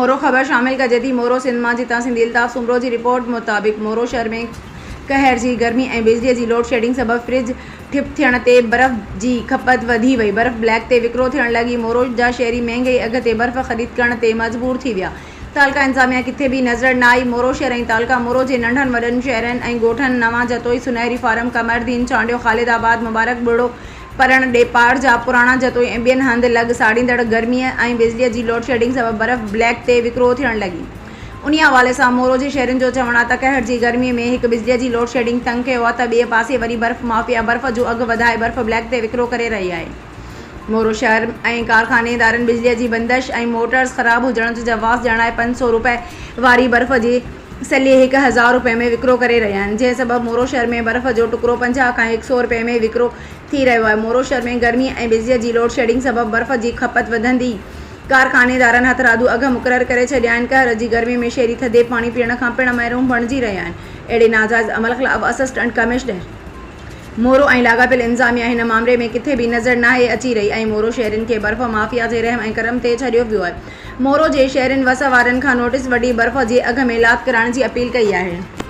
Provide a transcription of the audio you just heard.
मोरो ख़बर शामिल कजे थी। मोरो सिंध मां जितां सिंधी अल्ताफ़ सुमरो जी रिपोर्ट मुताबिक़ मोरो शहर में कहर जी गर्मी ऐं बिजलीअ जी लोड शेडिंग सबबि फ्रिज ठिप थियण ते बर्फ़ जी खपत वधी वई। बर्फ़ ब्लैक ते विकिरो थियण लॻी। मोरो जा शहरी महांगे अघ ते बर्फ़ ख़रीद करण ते मजबूर थी विया। तालका इंतज़ामिया किथे भी नज़र न आई। मोरो शहर ऐं तालका मोरो जे नंढनि वॾनि शहरनि ऐं ॻोठनि नवां जतोई, सुनहरी फार्म, कमरदीन, चांडियो, ख़ालिदाबाद, मुबारक बुढ़ो, परण, ॾेपाड़ जा पुराणा जतोई ऐं ॿियनि हंधि लॻ साड़ींदड़ गर्मीअ ऐं बिजलीअ जी लोड शेडिंग सबबि बर्फ़ ब्लैक ते विकिरो थियण लॻी। उन हवाले सां मोरो जे शहरनि जो चवणु आहे त कहर जी गर्मीअ में हिकु बिजलीअ जी लोड शेडिंग तंग कयो आहे त ॿिए पासे वरी बर्फ़ माफ़िया बर्फ़ जो अघु वधाए बर्फ़ ब्लैक ते विकिरो करे रही आहे। मोरो शहर ऐं कारखानेदारनि बिजलीअ जी बंदिश ऐं मोटर्स ख़राब हुजण जो जवाबु ॼाणाए 500 रुपए वारी बर्फ़ जी सलीह 1000 रुपए में विकिरो करे रहिया आहिनि, जंहिं सबबि मोरो शहर में बर्फ़ जो टुकड़ो 50 खां 100 रुपए में विकिरो थी रहियो आहे। मोरो शहर में गर्मी ऐं बिजलीअ जी लोड शेडिंग सबबि बर्फ़ जी खपत वधंदी। कारखानेदारनि हथरादू अघ मुक़ररु करे छॾिया आहिनि। कहर जी गर्मी में शहरी थधे पाणी पीअण खां पिणु महरूम बणिजी रहिया आहिनि। अहिड़े नाजाइज़ अमल ख़िलाफ़ असिस्टेंट कमिश्नर मोरो ऐं लाॻापियल इंतज़ामिया हिन मामले में किथे बि नज़र नाहे अची रही ऐं मोरो शहरनि खे बर्फ़ माफ़िया जे रहम ऐं करम ते छॾियो वियो आहे। मोरो जे शहरनि वस वारनि खां नोटिस वठी बर्फ़ जे अघ में लात कराइण जी अपील कई आहे।